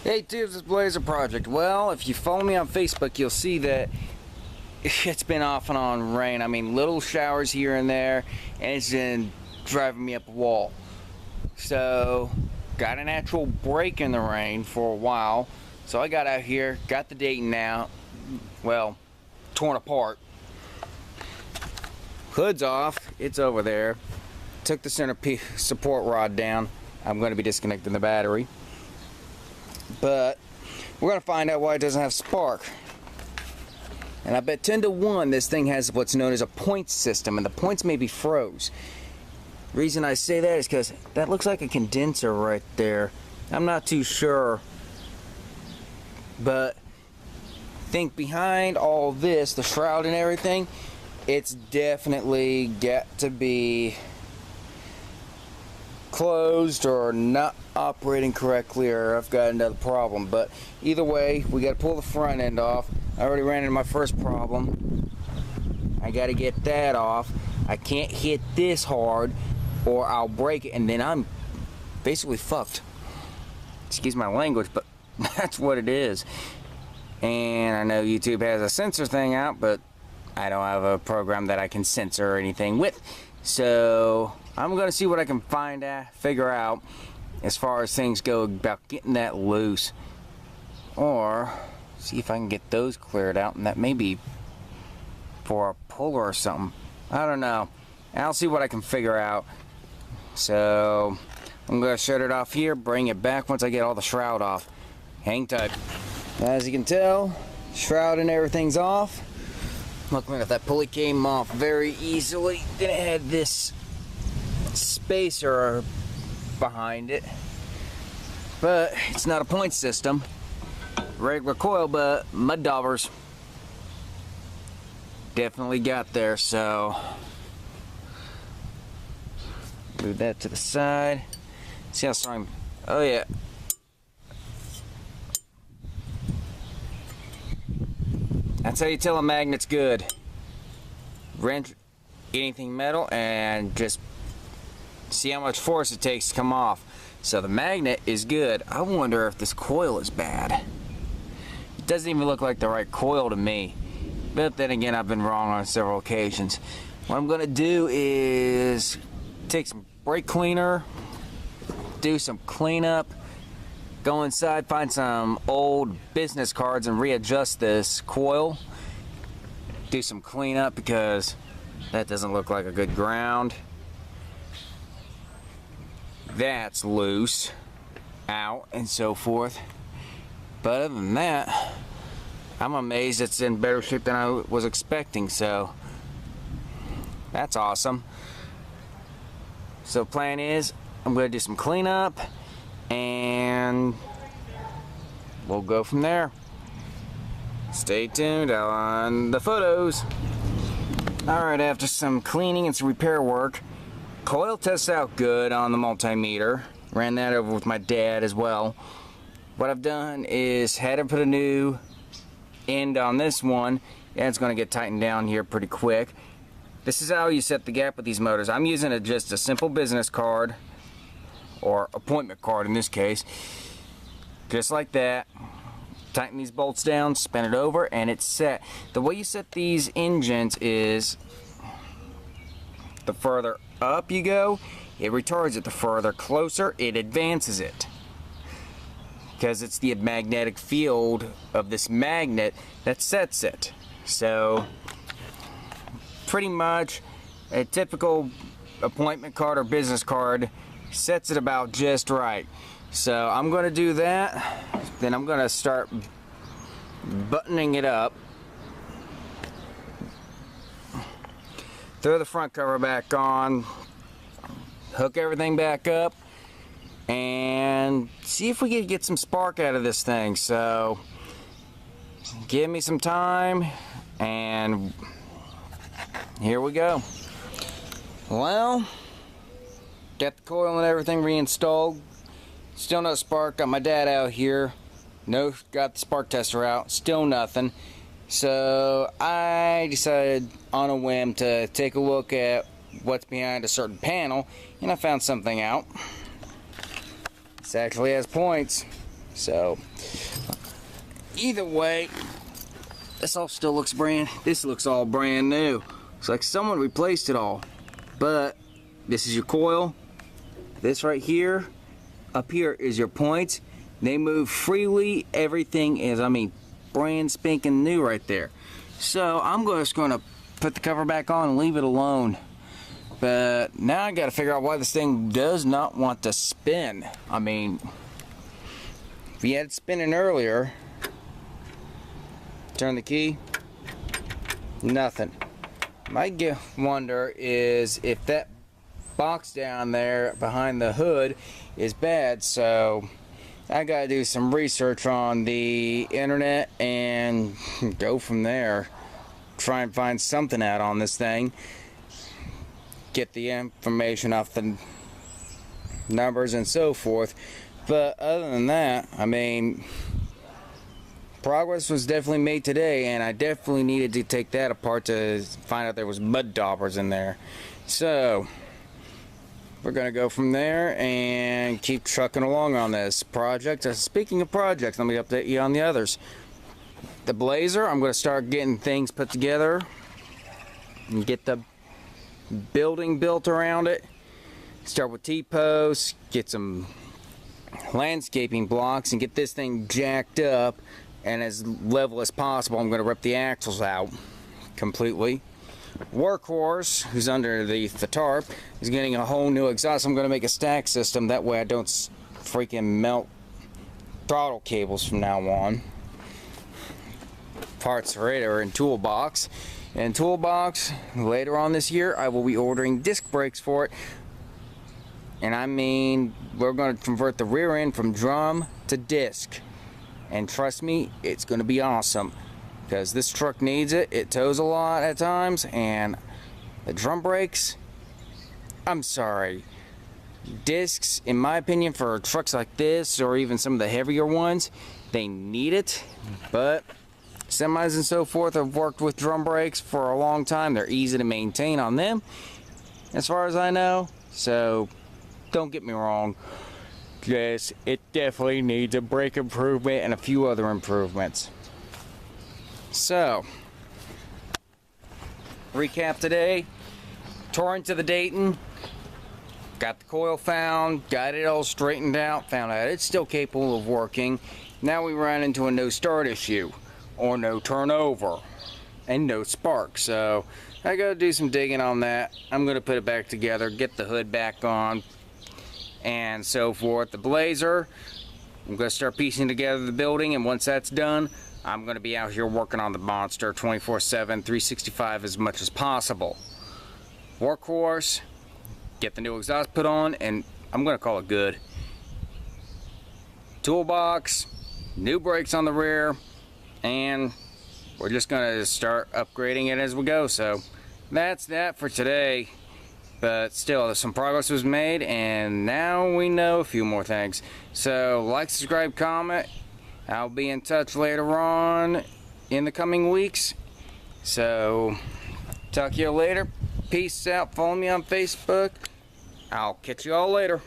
Hey tubes, it's Blazer Project. Well, if you follow me on Facebook, you'll see that it's been off and on rain. I mean, little showers here and there, and it's been driving me up a wall. So, got an actual break in the rain for a while. So I got out here, got the Dayton out, well, torn apart. Hood's off, it's over there. Took the center support rod down. I'm going to be disconnecting the battery. But we're going to find out why it doesn't have spark. And I bet 10 to 1 this thing has what's known as a point system, and the points may be froze. Reason I say that is because that looks like a condenser right there. I'm not too sure, but think behind all this, the shroud and everything, it's definitely got to be closed or not operating correctly, or I've got another problem. But either way, we got to pull the front end off. I already ran into my first problem. I got to get that off. I can't hit this hard or I'll break it, and then I'm basically fucked. Excuse my language, but that's what it is. And I know YouTube has a sensor thing out, but I don't have a program that I can censor anything with. So I'm gonna see what I can figure out as far as things go about getting that loose, or see if I can get those cleared out, and that may be for a puller or something. I don't know. I'll see what I can figure out. So I'm gonna shut it off here, bring it back once I get all the shroud off. Hang tight. As you can tell, shroud and everything's off. Look like that pulley came off very easily. Then it had this spacer behind it, but it's not a point system. Regular coil, but mud daubers definitely got there. So move that to the side. See how strong. Oh yeah. That's how you tell a magnet's good. Wrench anything metal and just see how much force it takes to come off. So the magnet is good. I wonder if this coil is bad. It doesn't even look like the right coil to me. But then again, I've been wrong on several occasions. What I'm gonna do is take some brake cleaner, do some cleanup, go inside, find some old business cards and readjust this coil. Do some cleanup because that doesn't look like a good ground. That's loose, out, and so forth. But other than that, I'm amazed it's in better shape than I was expecting, so that's awesome. So plan is, I'm gonna do some cleanup and we'll go from there. Stay tuned on the photos. Alright, after some cleaning and some repair work, coil tests out good on the multimeter. Ran that over with my dad as well. What I've done is had to put a new end on this one, and it's going to get tightened down here pretty quick. This is how you set the gap with these motors. I'm using just a simple business card, or appointment card in this case, just like that. Tighten these bolts down, spin it over, and it's set. The way you set these engines is the further up you go, it retards it. The further closer, it advances it, because it's the magnetic field of this magnet that sets it. So pretty much a typical appointment card or business card sets it about just right. So I'm going to do that, then I'm going to start buttoning it up. Throw the front cover back on, hook everything back up, and see if we can get some spark out of this thing. So give me some time, and here we go. Well, got the coil and everything reinstalled. Still no spark. Got my dad out here. No, got the spark tester out. Still nothing. So I decided on a whim to take a look at what's behind a certain panel, and I found something out. This actually has points. So either way, this all still looks this looks all brand new. It's like someone replaced it all. But this is your coil. This right here, up here is your points. They move freely. Everything is, I mean, brand spanking new right there. So I'm just gonna put the cover back on and leave it alone. But now I gotta figure out why this thing does not want to spin. I mean, if you had it spinning earlier, turn the key, nothing. My wonder is if that box down there behind the hood is bad, so I gotta do some research on the internet and go from there. Try and find something out on this thing. Get the information off the numbers and so forth. But other than that, I mean, progress was definitely made today, and I definitely needed to take that apart to find out there was mud daubers in there. So we're gonna go from there and keep trucking along on this project. Speaking of projects, let me update you on the others. The Blazer, I'm gonna start getting things put together and get the building built around it. Start with T-posts, get some landscaping blocks, and get this thing jacked up and as level as possible. I'm gonna rip the axles out completely. Workhorse, who's under the tarp, is getting a whole new exhaust. I'm going to make a stack system, that way I don't freaking melt throttle cables from now on. Parts right are in Toolbox. And Toolbox, later on this year, I will be ordering disc brakes for it. And I mean, we're going to convert the rear end from drum to disc. And trust me, it's going to be awesome. Because this truck needs it. It tows a lot at times, and the drum brakes, I'm sorry, discs, in my opinion, for trucks like this or even some of the heavier ones, they need it. But semis and so forth have worked with drum brakes for a long time. They're easy to maintain on them, as far as I know. So don't get me wrong, yes, it definitely needs a brake improvement and a few other improvements. So, recap today, tore into the Dayton, got the coil found, got it all straightened out, found out it's still capable of working. Now we ran into a no start issue, or no turnover, and no spark. So, I gotta do some digging on that. I'm gonna put it back together, get the hood back on, and so forth. The Blazer, I'm gonna start piecing together the building, and once that's done, I'm going to be out here working on the monster 24/7, 365 as much as possible. Workhorse, get the new exhaust put on, and I'm going to call it good. Toolbox, new brakes on the rear, and we're just going to start upgrading it as we go. So that's that for today. But still, some progress was made, and now we know a few more things. So like, subscribe, comment. I'll be in touch later on in the coming weeks. So, talk to you later. Peace out. Follow me on Facebook. I'll catch you all later.